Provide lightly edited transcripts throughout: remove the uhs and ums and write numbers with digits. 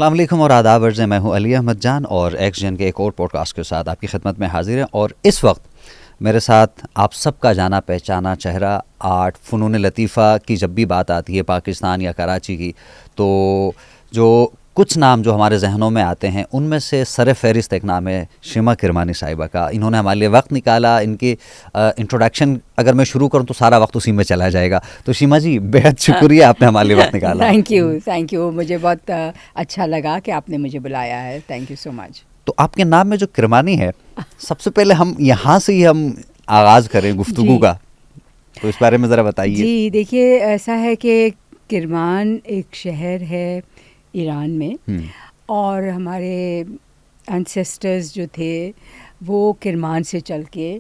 السلام علیکم اور آداب عرض ہے، میں ہوں علی احمد جان اور ایکس جن کے ایک اور پوڈ کاسٹ کے ساتھ آپ کی خدمت میں حاضر ہیں. اور اس وقت میرے ساتھ آپ سب کا جانا پہچانا چہرہ، آرٹ، فنون لطیفہ کی جب بھی بات آتی ہے پاکستان یا کراچی کی، تو جو کچھ نام جو ہمارے ذہنوں میں آتے ہیں ان میں سے سر فہرست ایک نام ہے شیما کرمانی صاحبہ کا. انہوں نے ہمارے لیے وقت نکالا. ان کی انٹروڈکشن اگر میں شروع کروں تو سارا وقت اسی میں چلا جائے گا. تو شیما جی بہت شکریہ آپ نے ہمارے لیے وقت نکالا. Thank you. مجھے بہت اچھا لگا کہ آپ نے مجھے بلایا ہے. تھینک یو سو مچ. تو آپ کے نام میں جو کرمانی ہے، سب سے پہلے ہم یہاں سے ہی ہم آغاز کریں گفتگو کا، تو اس بارے میں ذرا بتائیے. جی دیکھیے، ایسا ہے کہ کرمان ایک شہر ہے ایران میں، اور ہمارے انسیسٹرز جو تھے وہ کرمان سے چل کے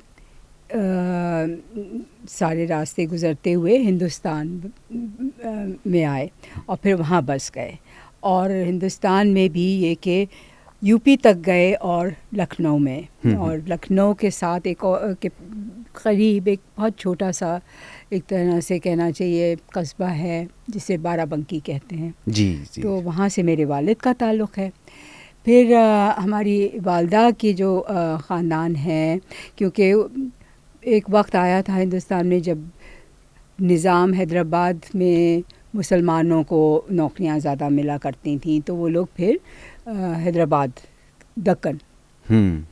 سارے راستے گزرتے ہوئے ہندوستان میں آئے اور پھر وہاں بس گئے. اور ہندوستان میں بھی یہ کہ یو پی تک گئے اور لکھنؤ میں، اور لکھنؤ کے ساتھ ایک قریب ایک بہت چھوٹا سا ایک طرح سے کہنا چاہیے قصبہ ہے جسے بارہ بنکی کہتے ہیں. جی. تو وہاں سے میرے والد کا تعلق ہے. پھر ہماری والدہ کی جو خاندان ہے، کیونکہ ایک وقت آیا تھا ہندوستان میں جب نظام حیدرآباد میں مسلمانوں کو نوکریاں زیادہ ملا کرتی تھیں، تو وہ لوگ پھر حیدرآباد دکن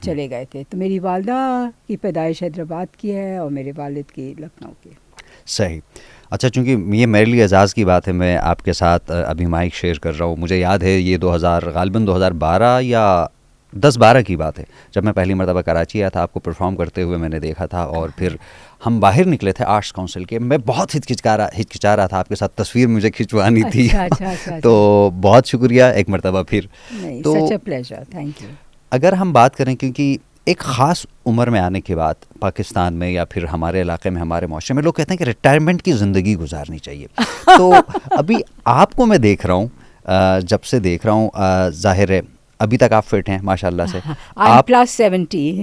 چلے گئے تھے. تو میری والدہ کی پیدائش حیدرآباد کی ہے اور میرے والد کی لکھنؤ کی. صحیح. اچھا، چونکہ یہ میرے لیے اعزاز کی بات ہے، میں آپ کے ساتھ ابھی مائک شیئر کر رہا ہوں. مجھے یاد ہے یہ غالباً 2012 یا 10-12 کی بات ہے، جب میں پہلی مرتبہ کراچی آیا تھا. آپ کو پرفارم کرتے ہوئے میں نے دیکھا تھا، اور پھر ہم باہر نکلے تھے آرٹس کونسل کے. میں بہت ہچکچا رہا تھا، آپ کے ساتھ تصویر مجھے کھنچوانی تھی. تو بہت شکریہ ایک مرتبہ پھر. تو سچ اے پلیزر. Thank you. اگر ہم بات کریں، کیونکہ ایک خاص عمر میں آنے کے بعد پاکستان میں یا پھر ہمارے علاقے میں، ہمارے معاشرے میں لوگ کہتے ہیں کہ ریٹائرمنٹ کی زندگی گزارنی چاہیے. تو ابھی آپ کو میں دیکھ رہا ہوں، جب سے دیکھ رہا ہوں، ظاہر ہے ابھی تک آپ فٹ ہیں ماشاء اللہ سے. آپ پلس 70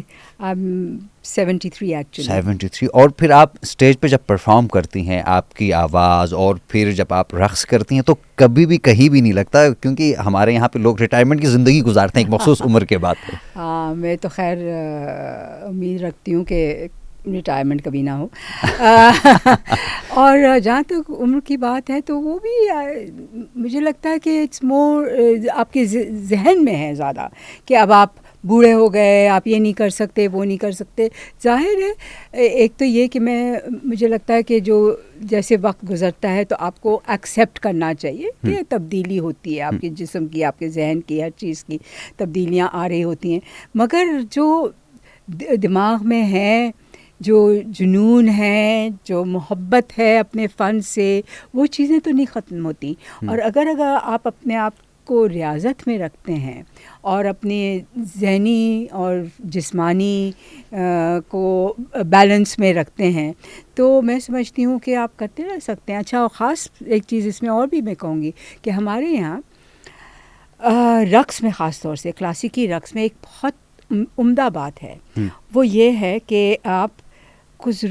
73 ایکچولی 73. اور پھر آپ اسٹیج پہ جب پرفارم کرتی ہیں، آپ کی آواز، اور پھر جب آپ رقص کرتی ہیں تو کبھی بھی کہیں بھی نہیں لگتا، کیونکہ ہمارے یہاں پہ لوگ ریٹائرمنٹ کی زندگی گزارتے ہیں ایک مخصوص عمر کے بعد. ہاں، میں تو خیر امید رکھتی ہوں کہ ریٹائرمنٹ کبھی نہ ہو. اور جہاں تک عمر کی بات ہے تو وہ بھی مجھے لگتا ہے کہ اٹس مور آپ کے ذہن میں ہے زیادہ، کہ اب آپ بوڑھے ہو گئے، آپ یہ نہیں کر سکتے، وہ نہیں کر سکتے. ظاہر ہے ایک تو یہ کہ مجھے لگتا ہے کہ جو جیسے وقت گزرتا ہے تو آپ کو ایکسیپٹ کرنا چاہیے کہ تبدیلی ہوتی ہے، آپ کے جسم کی، آپ کے ذہن کی، ہر چیز کی تبدیلیاں آ رہی ہوتی ہیں. مگر جو دماغ میں ہے، جو جنون ہے، جو محبت ہے اپنے فن سے، وہ چیزیں تو نہیں ختم ہوتی. اور اگر آپ اپنے آپ کو ریاضت میں رکھتے ہیں اور اپنے ذہنی اور جسمانی کو بیلنس میں رکھتے ہیں، تو میں سمجھتی ہوں کہ آپ کرتے رہ سکتے ہیں. اچھا، اور خاص ایک چیز اس میں اور بھی میں کہوں گی کہ ہمارے یہاں رقص میں، خاص طور سے کلاسیکی رقص میں ایک بہت عمدہ بات ہے. وہ یہ ہے کہ آپ کچھ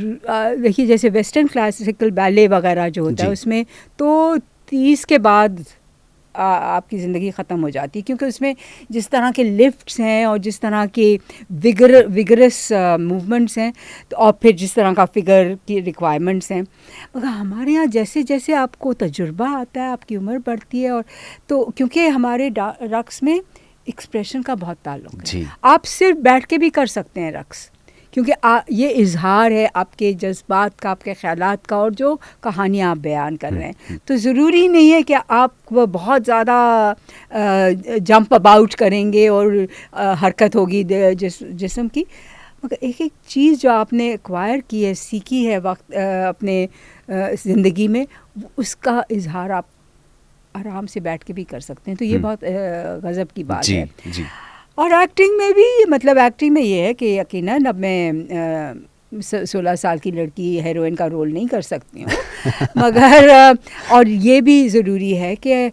دیکھیے، جیسے ویسٹرن کلاسیکل بیلے وغیرہ جو ہوتا ہے، اس میں تو 30 کے بعد آپ کی زندگی ختم ہو جاتی ہے، کیونکہ اس میں جس طرح کے لفٹس ہیں اور جس طرح کے وگرس موومنٹس ہیں، اور پھر جس طرح کا فگر کی ریکوائرمنٹس ہیں. مگر ہمارے یہاں جیسے جیسے آپ کو تجربہ آتا ہے، آپ کی عمر بڑھتی ہے، اور تو کیونکہ ہمارے رقص میں ایکسپریشن کا بہت تعلق ہے. آپ صرف بیٹھ کے بھی کر سکتے ہیں رقص، کیونکہ یہ اظہار ہے آپ کے جذبات کا، آپ کے خیالات کا، اور جو کہانیاں آپ بیان کر رہے ہیں. تو ضروری نہیں ہے کہ آپ بہت زیادہ جمپ اباؤٹ کریں گے اور حرکت ہوگی جسم کی. مگر ایک ایک چیز جو آپ نے ایکوائر کی ہے، سیکھی ہے وقت اپنے زندگی میں، اس کا اظہار آپ آرام سے بیٹھ کے بھی کر سکتے ہیں. تو یہ بہت غضب کی بات ہے. اور ایکٹنگ میں بھی، مطلب ایکٹنگ میں یہ ہے کہ یقیناً اب میں 16 سال کی لڑکی ہیروئن کا رول نہیں کر سکتی ہوں، مگر اور یہ بھی ضروری ہے کہ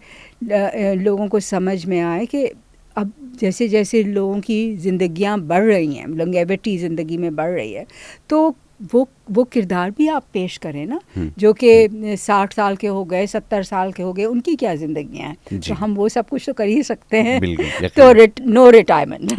لوگوں کو سمجھ میں آئے کہ اب جیسے جیسے لوگوں کی زندگیاں بڑھ رہی ہیں، لانگیویٹی زندگی میں بڑھ رہی ہے، تو وہ کردار بھی آپ پیش کریں نا، جو کہ 60 سال کے ہو گئے، 70 سال کے ہو گئے، ان کی کیا زندگیاں ہیں، تو ہم وہ سب کچھ تو کر ہی سکتے ہیں، تو نو ریٹائرمنٹ.